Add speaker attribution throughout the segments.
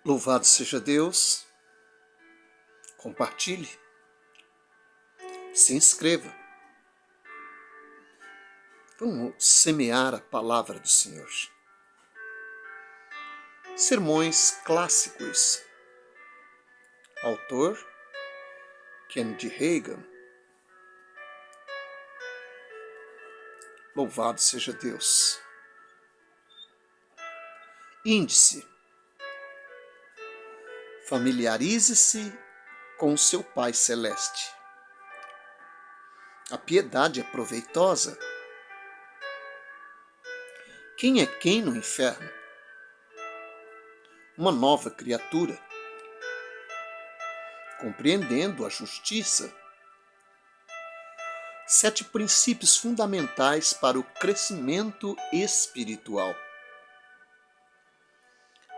Speaker 1: Louvado seja Deus, compartilhe, se inscreva. Vamos semear a palavra do Senhor. Sermões clássicos. Autor Kennedy Reagan. Louvado seja Deus. Índice. Familiarize-se com o seu Pai Celeste. A piedade é proveitosa. Quem é quem no inferno? Uma nova criatura, compreendendo a justiça. 7 princípios fundamentais para o crescimento espiritual.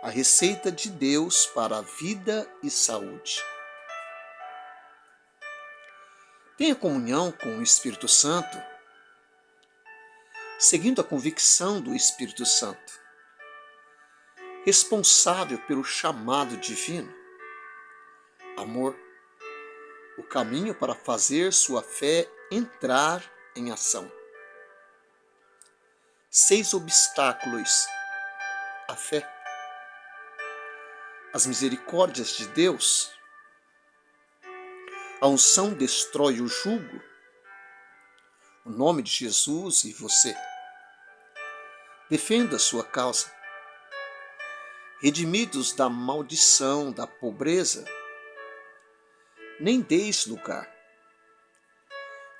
Speaker 1: A receita de Deus para a vida e saúde. Tenha comunhão com o Espírito Santo, seguindo a convicção do Espírito Santo, responsável pelo chamado divino. Amor, o caminho para fazer sua fé entrar em ação. 6 obstáculos à fé. As misericórdias de Deus. A unção destrói o jugo. O nome de Jesus e você. Defenda a sua causa. Redimidos da maldição, da pobreza, nem deis lugar.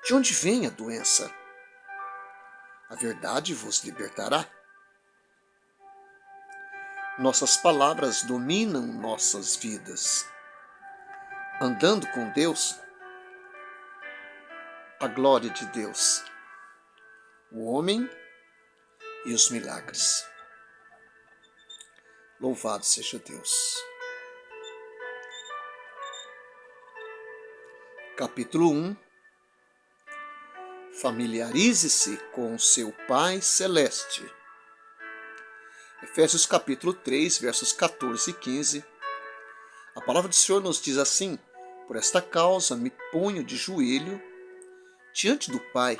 Speaker 1: De onde vem a doença? A verdade vos libertará. Nossas palavras dominam nossas vidas. Andando com Deus, a glória de Deus, o homem e os milagres. Louvado seja Deus. Capítulo 1. Familiarize-se com o seu Pai Celeste. Efésios capítulo 3, versos 14 e 15. A palavra do Senhor nos diz assim: por esta causa me ponho de joelho diante do Pai,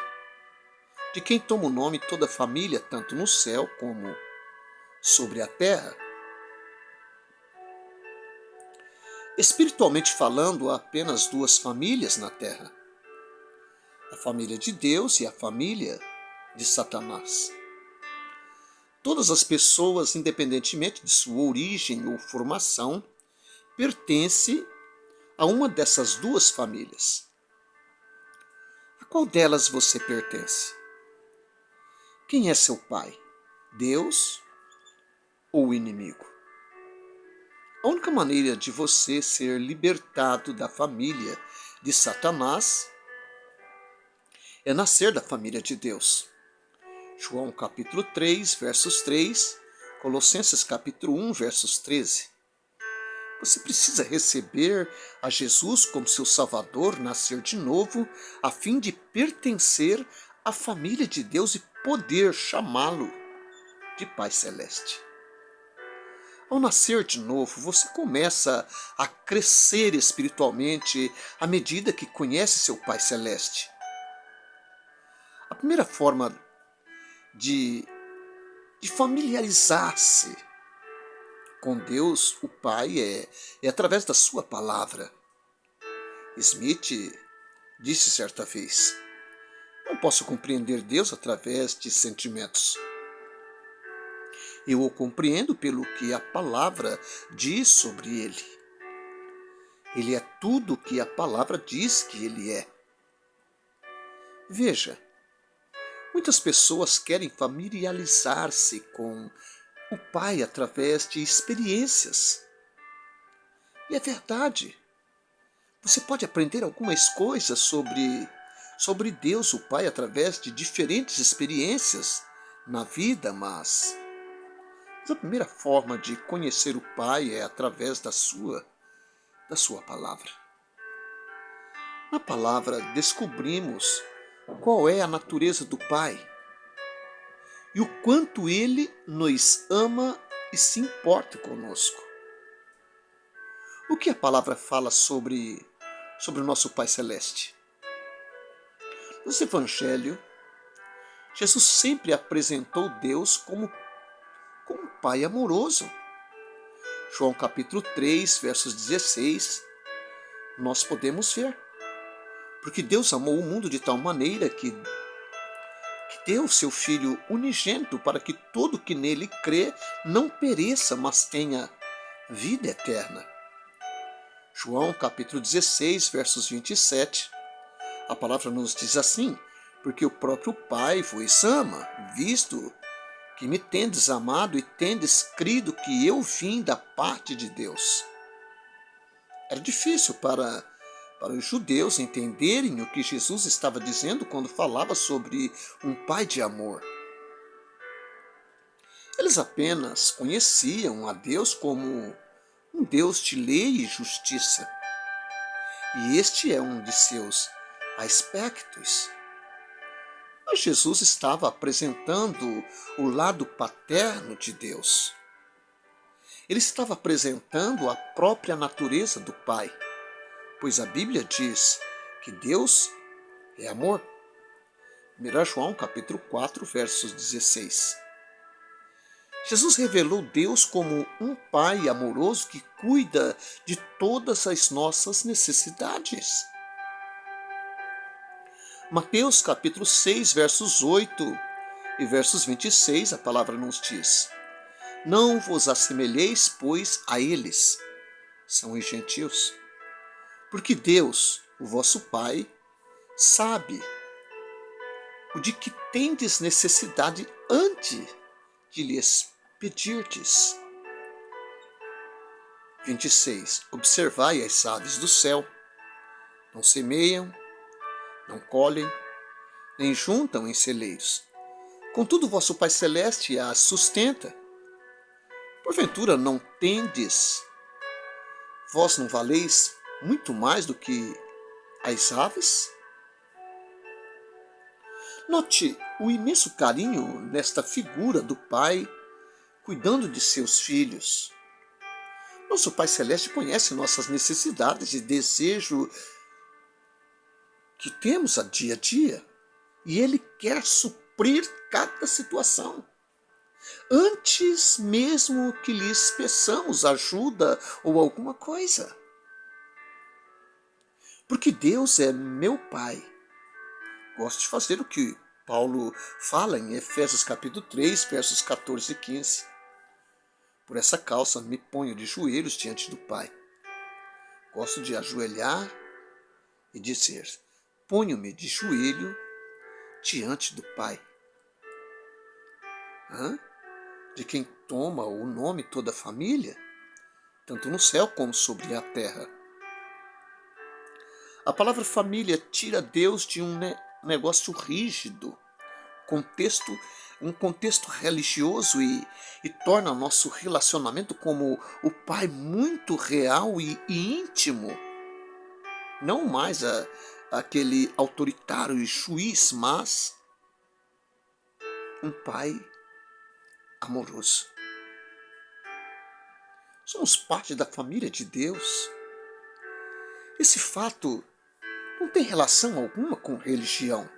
Speaker 1: de quem toma o nome toda a família, tanto no céu como sobre a terra. Espiritualmente falando, há apenas 2 famílias na terra: a família de Deus e a família de Satanás. Todas as pessoas, independentemente de sua origem ou formação, pertencem a uma dessas 2 famílias. A qual delas você pertence? Quem é seu pai? Deus ou o inimigo? A única maneira de você ser libertado da família de Satanás é nascer da família de Deus. João capítulo 3, versos 3, Colossenses capítulo 1, versos 13. Você precisa receber a Jesus como seu Salvador, nascer de novo, a fim de pertencer à família de Deus e poder chamá-lo de Pai Celeste. Ao nascer de novo, você começa a crescer espiritualmente à medida que conhece seu Pai Celeste. A primeira forma de familiarizar-se com Deus, o Pai, é através da sua palavra. Smith disse certa vez: não posso compreender Deus através de sentimentos. Eu o compreendo pelo que a palavra diz sobre ele. Ele é tudo o que a palavra diz que ele é. Veja, muitas pessoas querem familiarizar-se com o Pai através de experiências. E é verdade. Você pode aprender algumas coisas sobre Deus, o Pai, através de diferentes experiências na vida, mas a primeira forma de conhecer o Pai é através da sua palavra. Na palavra descobrimos qual é a natureza do Pai e o quanto Ele nos ama e se importa conosco. O que a palavra fala sobre o nosso Pai Celeste? No Evangelho, Jesus sempre apresentou Deus como um Pai amoroso. João capítulo 3, versos 16, nós podemos ver. Porque Deus amou o mundo de tal maneira que deu seu Filho unigênito para que todo que nele crê não pereça, mas tenha vida eterna. João capítulo 16, versos 27, a palavra nos diz assim: porque o próprio Pai vos ama, visto que me tendes amado e tendes crido que eu vim da parte de Deus. Era difícil para os judeus entenderem o que Jesus estava dizendo quando falava sobre um Pai de amor. Eles apenas conheciam a Deus como um Deus de lei e justiça. E este é um de seus aspectos. Mas Jesus estava apresentando o lado paterno de Deus. Ele estava apresentando a própria natureza do Pai, pois a Bíblia diz que Deus é amor. 1 João capítulo 4, versos 16. Jesus revelou Deus como um Pai amoroso que cuida de todas as nossas necessidades. Mateus capítulo 6, versos 8 e versos 26, a palavra nos diz: não vos assemelheis, pois, a eles, são os gentios, porque Deus, o vosso Pai, sabe o de que tendes necessidade antes de lhes pedirdes. 26. Observai as aves do céu, não semeiam, não colhem, nem juntam em celeiros. Contudo, vosso Pai Celeste as sustenta. Porventura não tendes, vós não valeis muito mais do que as aves? Note o imenso carinho nesta figura do Pai cuidando de seus filhos. Nosso Pai Celeste conhece nossas necessidades e desejo que temos a dia, e Ele quer suprir cada situação. Antes mesmo que lhes peçamos ajuda ou alguma coisa. Porque Deus é meu Pai. Gosto de fazer o que Paulo fala em Efésios capítulo 3, versos 14 e 15. Por essa causa me ponho de joelhos diante do Pai. Gosto de ajoelhar e dizer: ponho-me de joelho diante do Pai. De quem toma o nome toda a família, tanto no céu como sobre a terra. A palavra família tira Deus de um negócio rígido, um contexto religioso e torna nosso relacionamento como o Pai muito real e íntimo. Não mais aquele autoritário e juiz, mas um Pai amoroso. Somos parte da família de Deus. Esse fato não tem relação alguma com religião.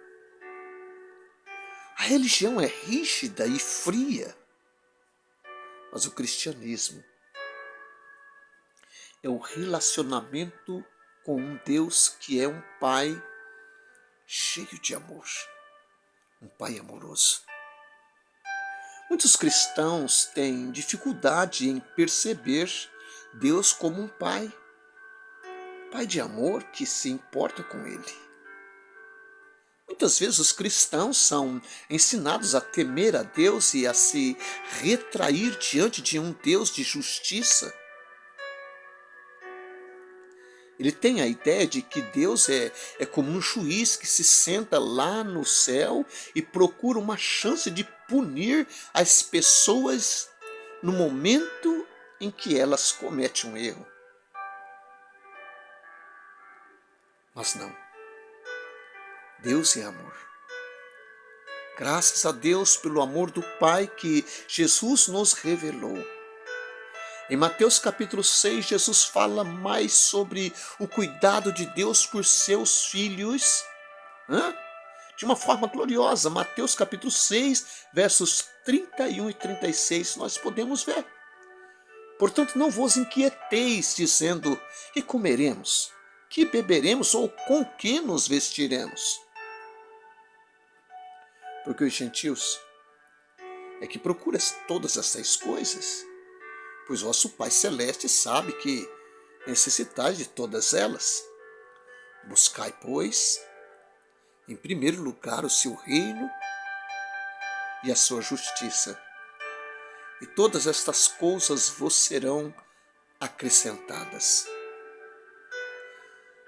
Speaker 1: A religião é rígida e fria, mas o cristianismo é o relacionamento com um Deus que é um Pai cheio de amor, um Pai amoroso. Muitos cristãos têm dificuldade em perceber Deus como um Pai de amor que se importa com Ele. Muitas vezes os cristãos são ensinados a temer a Deus e a se retrair diante de um Deus de justiça. Ele tem a ideia de que Deus é como um juiz que se senta lá no céu e procura uma chance de punir as pessoas no momento em que elas cometem um erro. Mas não. Deus é amor. Graças a Deus pelo amor do Pai que Jesus nos revelou. Em Mateus capítulo 6, Jesus fala mais sobre o cuidado de Deus por seus filhos, de uma forma gloriosa. Mateus capítulo 6, versos 31 e 36, nós podemos ver. Portanto, não vos inquieteis, dizendo: que comeremos, que beberemos ou com que nos vestiremos? Porque os gentios é que procuram todas essas coisas, pois vosso Pai Celeste sabe que necessitais de todas elas. Buscai, pois, em primeiro lugar o seu reino e a sua justiça, e todas estas coisas vos serão acrescentadas.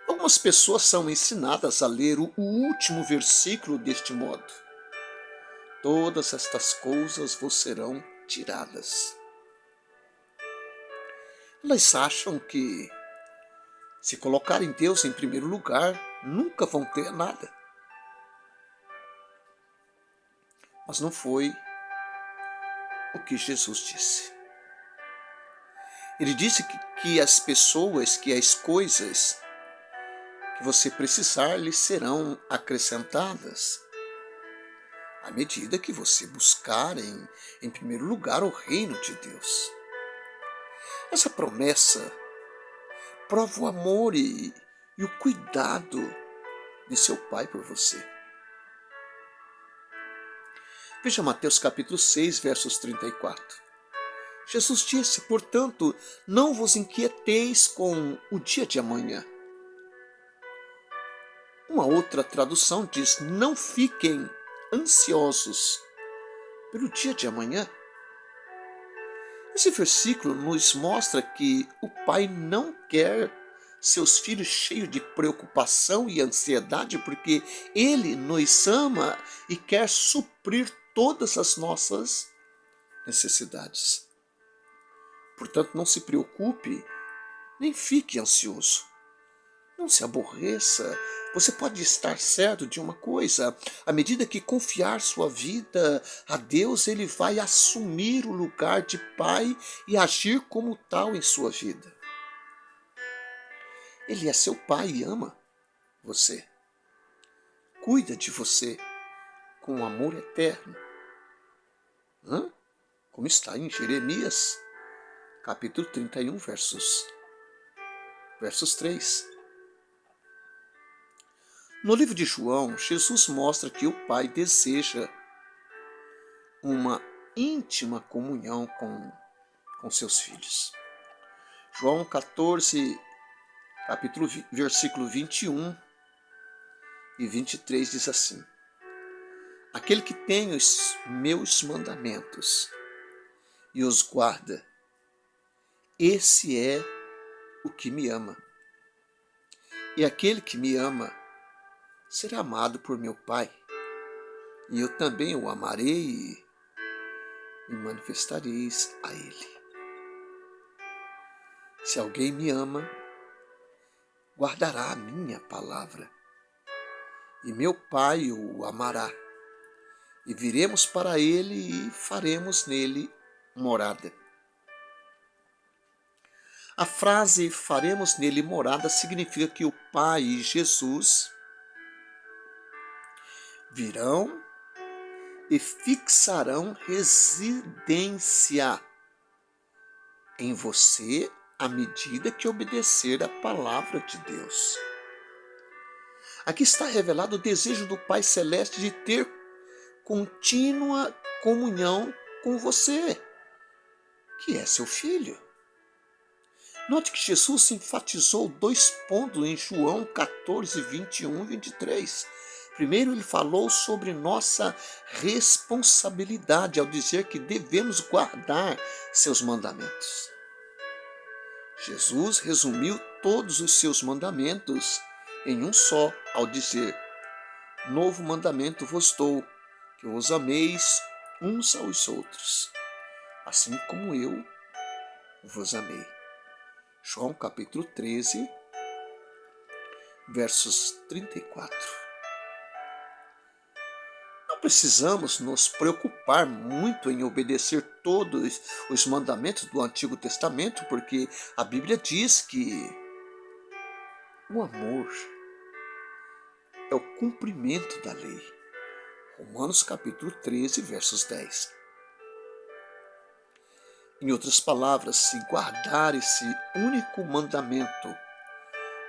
Speaker 1: Algumas pessoas são ensinadas a ler o último versículo deste modo: todas estas coisas vos serão tiradas. Elas acham que, se colocarem Deus em primeiro lugar, nunca vão ter nada. Mas não foi o que Jesus disse. Ele disse que as pessoas, que as coisas que você precisar lhe serão acrescentadas à medida que você buscar em primeiro lugar o reino de Deus. Essa promessa prova o amor e o cuidado de seu Pai por você. Veja Mateus capítulo 6, versos 34. Jesus disse: portanto, não vos inquieteis com o dia de amanhã. Uma outra tradução diz: não fiquem ansiosos pelo dia de amanhã. Esse versículo nos mostra que o Pai não quer seus filhos cheios de preocupação e ansiedade, porque Ele nos ama e quer suprir todas as nossas necessidades. Portanto, não se preocupe, nem fique ansioso. Não se aborreça. Você pode estar certo de uma coisa: à medida que confiar sua vida a Deus, Ele vai assumir o lugar de Pai e agir como tal em sua vida. Ele é seu Pai e ama você. Cuida de você com amor eterno. Como está em Jeremias, capítulo 31, versos 3. No livro de João, Jesus mostra que o Pai deseja uma íntima comunhão com seus filhos. João 14, versículo 21 e 23 diz assim: aquele que tem os meus mandamentos e os guarda, esse é o que me ama. E aquele que me ama será amado por meu Pai, e eu também o amarei e me manifestareis a ele. Se alguém me ama, guardará a minha palavra, e meu Pai o amará, e viremos para ele e faremos nele morada. A frase faremos nele morada significa que o Pai e Jesus virão e fixarão residência em você à medida que obedecer a palavra de Deus. Aqui está revelado o desejo do Pai Celeste de ter contínua comunhão com você, que é seu filho. Note que Jesus enfatizou 2 pontos em João 14, 21 e 23. Primeiro, ele falou sobre nossa responsabilidade ao dizer que devemos guardar seus mandamentos. Jesus resumiu todos os seus mandamentos em um só, ao dizer: novo mandamento vos dou, que vos ameis uns aos outros, assim como eu vos amei. João capítulo 13, versos 34. Não precisamos nos preocupar muito em obedecer todos os mandamentos do Antigo Testamento, porque a Bíblia diz que o amor é o cumprimento da lei. Romanos capítulo 13, versos 10. Em outras palavras, se guardar esse único mandamento,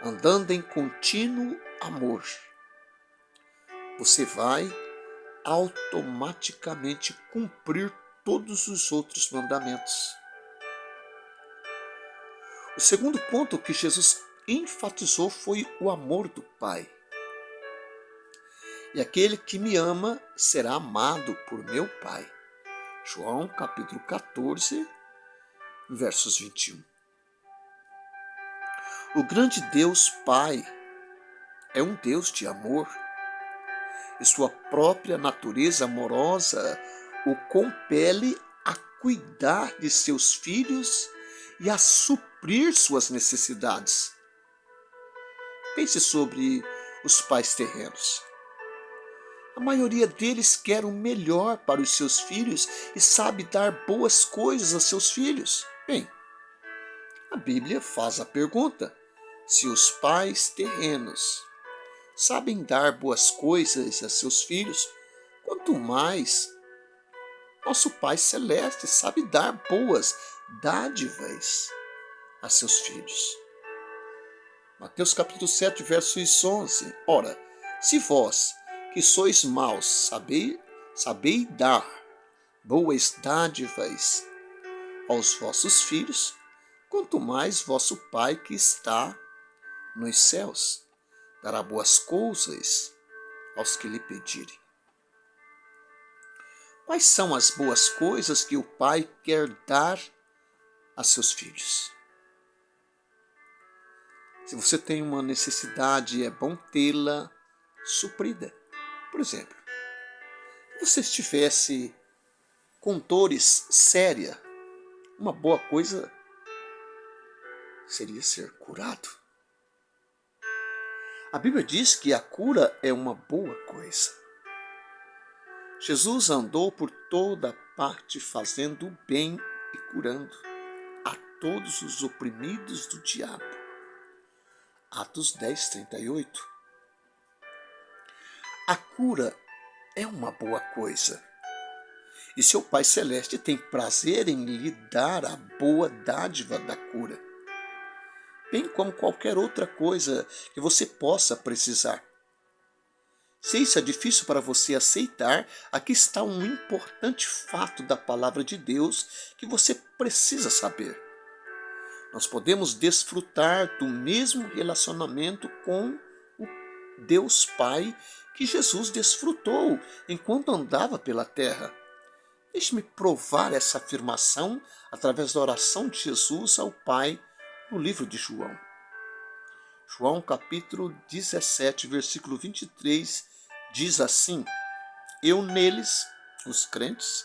Speaker 1: andando em contínuo amor, você vai automaticamente cumprir todos os outros mandamentos. O segundo ponto que Jesus enfatizou foi o amor do Pai. E aquele que me ama será amado por meu Pai. João capítulo 14, versos 21. O grande Deus Pai é um Deus de amor, e sua própria natureza amorosa o compele a cuidar de seus filhos e a suprir suas necessidades. Pense sobre os pais terrenos. A maioria deles quer o melhor para os seus filhos e sabe dar boas coisas a seus filhos. Bem, a Bíblia faz a pergunta: se os pais terrenos sabem dar boas coisas a seus filhos, quanto mais nosso Pai Celeste sabe dar boas dádivas a seus filhos. Mateus capítulo 7, versos 11. Ora, se vós, que sois maus, sabei dar boas dádivas aos vossos filhos, quanto mais vosso Pai que está nos céus dará boas coisas aos que lhe pedirem. Quais são as boas coisas que o Pai quer dar a seus filhos? Se você tem uma necessidade, é bom tê-la suprida. Por exemplo, se você estivesse com dores sérias, uma boa coisa seria ser curado. A Bíblia diz que a cura é uma boa coisa. Jesus andou por toda parte fazendo o bem e curando a todos os oprimidos do diabo. Atos 10, 38. A cura é uma boa coisa. E seu Pai Celeste tem prazer em lhe dar a boa dádiva da cura, bem como qualquer outra coisa que você possa precisar. Se isso é difícil para você aceitar, aqui está um importante fato da palavra de Deus que você precisa saber. Nós podemos desfrutar do mesmo relacionamento com o Deus Pai que Jesus desfrutou enquanto andava pela terra. Deixe-me provar essa afirmação através da oração de Jesus ao Pai no livro de João. João capítulo 17, versículo 23, diz assim: eu neles, os crentes,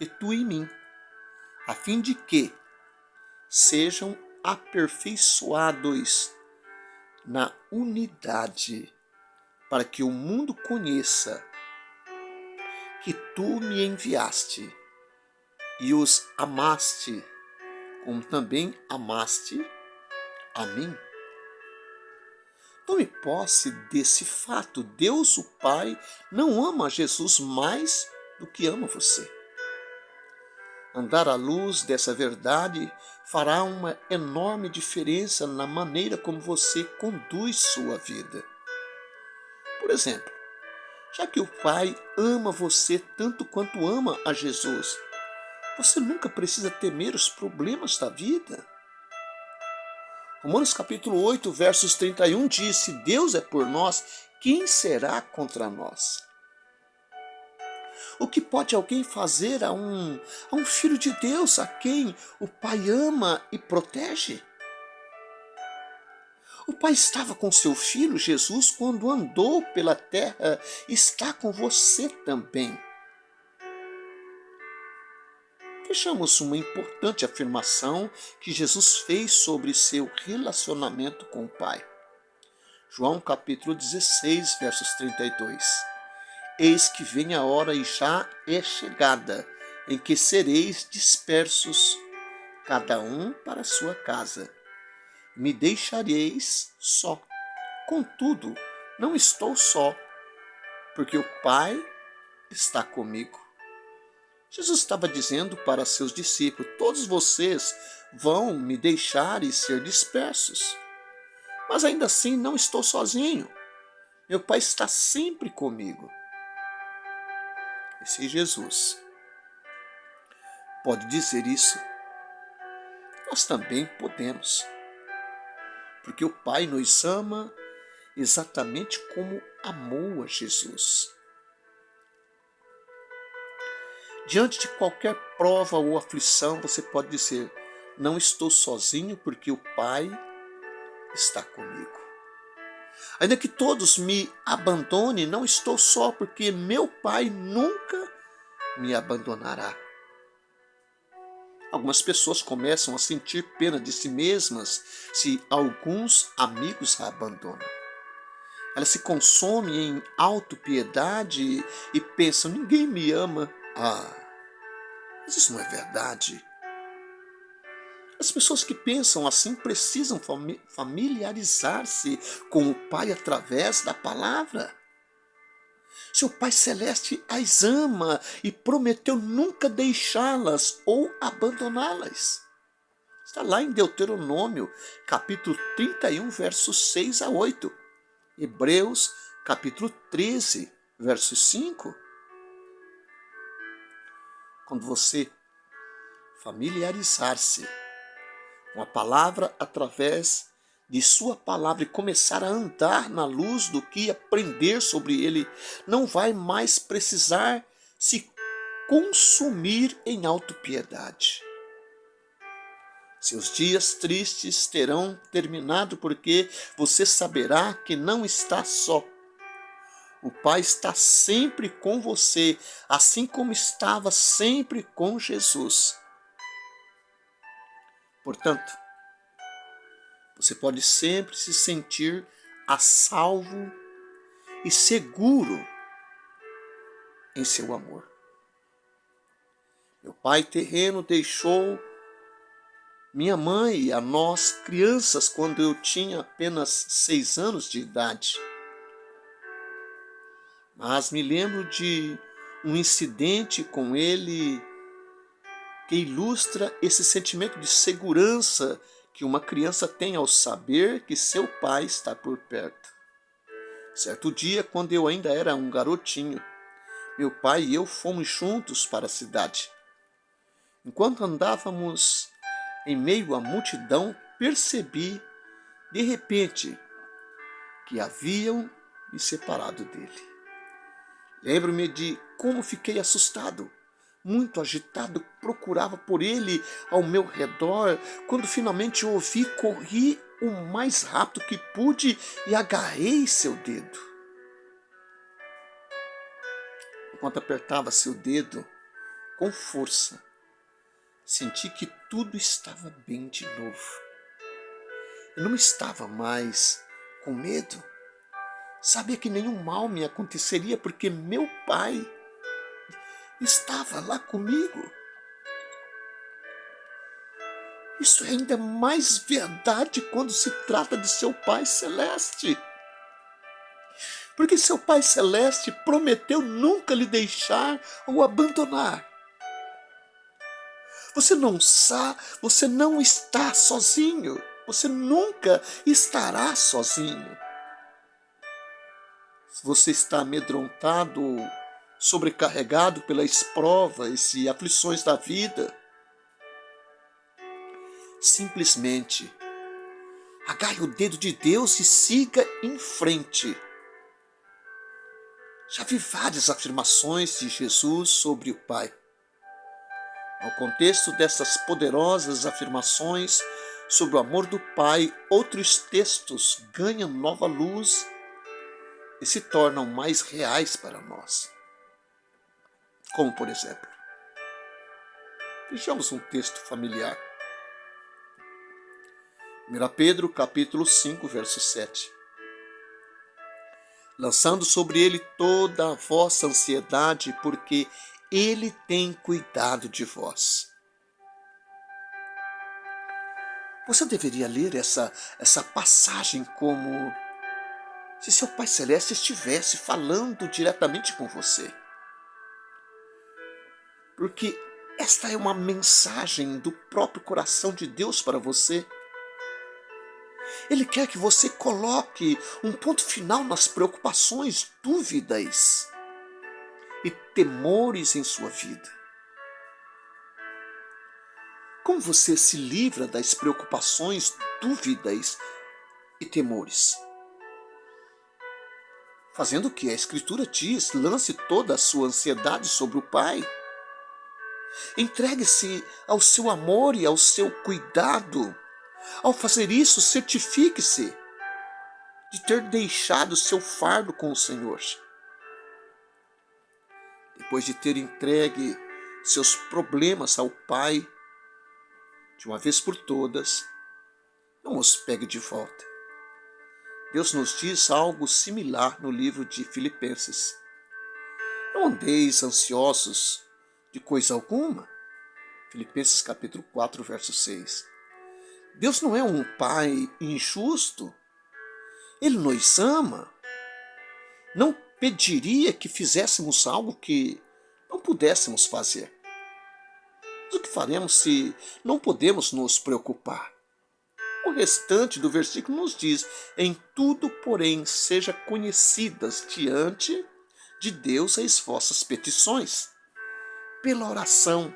Speaker 1: e tu em mim, a fim de que sejam aperfeiçoados na unidade, para que o mundo conheça que tu me enviaste e os amaste, como também amaste a mim. Tome posse desse fato. Deus, o Pai, não ama Jesus mais do que ama você. Andar à luz dessa verdade fará uma enorme diferença na maneira como você conduz sua vida. Por exemplo, já que o Pai ama você tanto quanto ama a Jesus, você nunca precisa temer os problemas da vida. Romanos capítulo 8, versos 31 diz: se Deus é por nós, quem será contra nós? O que pode alguém fazer a um filho de Deus, a quem o Pai ama e protege? O Pai estava com seu filho Jesus quando andou pela terra e está com você também. Vejamos uma importante afirmação que Jesus fez sobre seu relacionamento com o Pai. João capítulo 16, versos 32. Eis que vem a hora e já é chegada, em que sereis dispersos, cada um para a sua casa. Me deixareis só. Contudo, não estou só, porque o Pai está comigo. Jesus estava dizendo para seus discípulos: todos vocês vão me deixar e ser dispersos. Mas ainda assim não estou sozinho. Meu Pai está sempre comigo. E se Jesus pode dizer isso, nós também podemos. Porque o Pai nos ama exatamente como amou a Jesus. Diante de qualquer prova ou aflição, você pode dizer: não estou sozinho porque o Pai está comigo. Ainda que todos me abandonem, não estou só porque meu Pai nunca me abandonará. Algumas pessoas começam a sentir pena de si mesmas se alguns amigos a abandonam. Elas se consomem em autopiedade e pensam: ninguém me ama. Mas isso não é verdade. As pessoas que pensam assim precisam familiarizar-se com o Pai através da palavra. Seu Pai Celeste as ama e prometeu nunca deixá-las ou abandoná-las. Está lá em Deuteronômio, capítulo 31, versos 6 a 8. Hebreus, capítulo 13, versos 5. Quando você familiarizar-se com a palavra através de sua palavra e começar a andar na luz do que aprender sobre ele, não vai mais precisar se consumir em autopiedade. Seus dias tristes terão terminado porque você saberá que não está só. O Pai está sempre com você, assim como estava sempre com Jesus. Portanto, você pode sempre se sentir a salvo e seguro em seu amor. Meu pai terreno deixou minha mãe e a nós crianças quando eu tinha apenas 6 anos de idade. Mas me lembro de um incidente com ele que ilustra esse sentimento de segurança que uma criança tem ao saber que seu pai está por perto. Certo dia, quando eu ainda era um garotinho, meu pai e eu fomos juntos para a cidade. Enquanto andávamos em meio à multidão, percebi, de repente, que haviam me separado dele. Lembro-me de como fiquei assustado. Muito agitado, procurava por ele ao meu redor. Quando finalmente o ouvi, corri o mais rápido que pude e agarrei seu dedo. Enquanto apertava seu dedo com força, senti que tudo estava bem de novo. Eu não estava mais com medo. Sabia que nenhum mal me aconteceria porque meu pai estava lá comigo. Isso é ainda mais verdade quando se trata de seu Pai Celeste. Porque seu Pai Celeste prometeu nunca lhe deixar ou abandonar. Você não está sozinho. Você nunca estará sozinho. Se você está amedrontado, sobrecarregado pelas provas e aflições da vida, simplesmente agarre o dedo de Deus e siga em frente. Já vi várias afirmações de Jesus sobre o Pai. No contexto dessas poderosas afirmações sobre o amor do Pai, outros textos ganham nova luz e se tornam mais reais para nós. Como, por exemplo, vejamos um texto familiar. 1 Pedro, capítulo 5, verso 7. lançando sobre ele toda a vossa ansiedade, porque ele tem cuidado de vós. Você deveria ler essa passagem como se seu Pai Celeste estivesse falando diretamente com você. Porque esta é uma mensagem do próprio coração de Deus para você. Ele quer que você coloque um ponto final nas preocupações, dúvidas e temores em sua vida. Como você se livra das preocupações, dúvidas e temores? Fazendo o que a Escritura diz, lance toda a sua ansiedade sobre o Pai. Entregue-se ao seu amor e ao seu cuidado. Ao fazer isso, certifique-se de ter deixado seu fardo com o Senhor. Depois de ter entregue seus problemas ao Pai, de uma vez por todas, não os pegue de volta. Deus nos diz algo similar no livro de Filipenses. Não andeis ansiosos de coisa alguma. Filipenses capítulo 4, verso 6. Deus não é um pai injusto. Ele nos ama. Não pediria que fizéssemos algo que não pudéssemos fazer. Mas o que faremos se não podemos nos preocupar? O restante do versículo nos diz: em tudo, porém, seja conhecidas diante de Deus as vossas petições, pela oração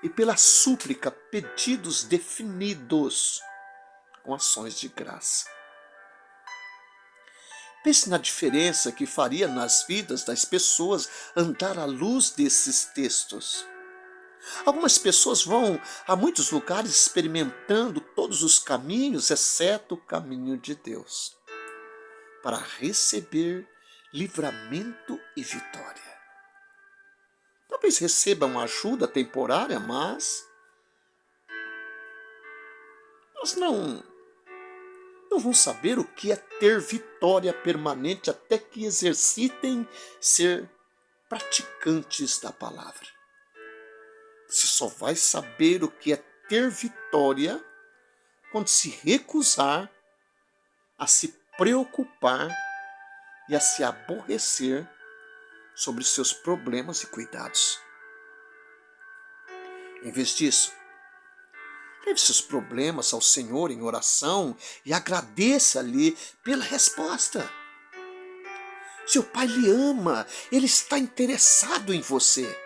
Speaker 1: e pela súplica, pedidos definidos com ações de graça. Pense na diferença que faria nas vidas das pessoas andar à luz desses textos. Algumas pessoas vão a muitos lugares experimentando todos os caminhos, exceto o caminho de Deus, para receber livramento e vitória. Talvez recebam ajuda temporária, mas não vão saber o que é ter vitória permanente até que exercitem ser praticantes da palavra. Você só vai saber o que é ter vitória quando se recusar a se preocupar e a se aborrecer sobre seus problemas e cuidados. Em vez disso, leve seus problemas ao Senhor em oração e agradeça-lhe pela resposta. Seu Pai lhe ama, Ele está interessado em você.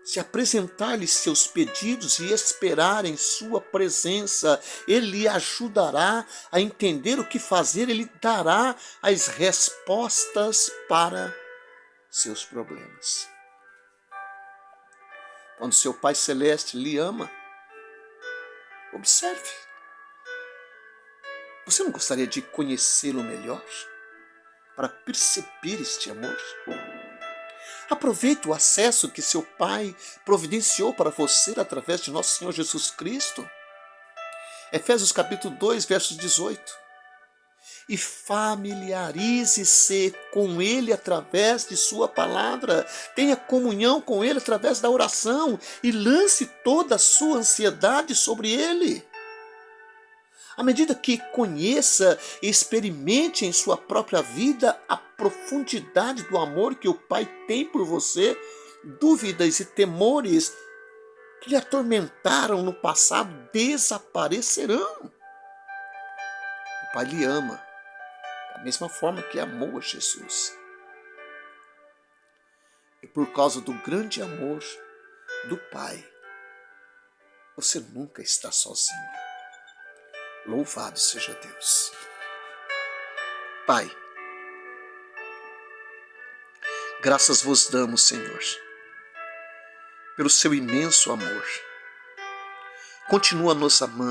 Speaker 1: Se apresentar-lhe seus pedidos e esperar em sua presença, Ele lhe ajudará a entender o que fazer, Ele dará as respostas para seus problemas. Quando seu Pai Celeste lhe ama, observe. Você não gostaria de conhecê-lo melhor para perceber este amor? Aproveite o acesso que seu Pai providenciou para você através de nosso Senhor Jesus Cristo. Efésios capítulo 2, versos 18. E familiarize-se com Ele através de sua palavra. Tenha comunhão com Ele através da oração e lance toda a sua ansiedade sobre Ele. À medida que conheça e experimente em sua própria vida a profundidade do amor que o Pai tem por você, dúvidas e temores que lhe atormentaram no passado desaparecerão. O Pai lhe ama da mesma forma que amou a Jesus. E por causa do grande amor do Pai, você nunca está sozinho. Louvado seja Deus. Pai, graças vos damos, Senhor, pelo seu imenso amor. Continua nos amando.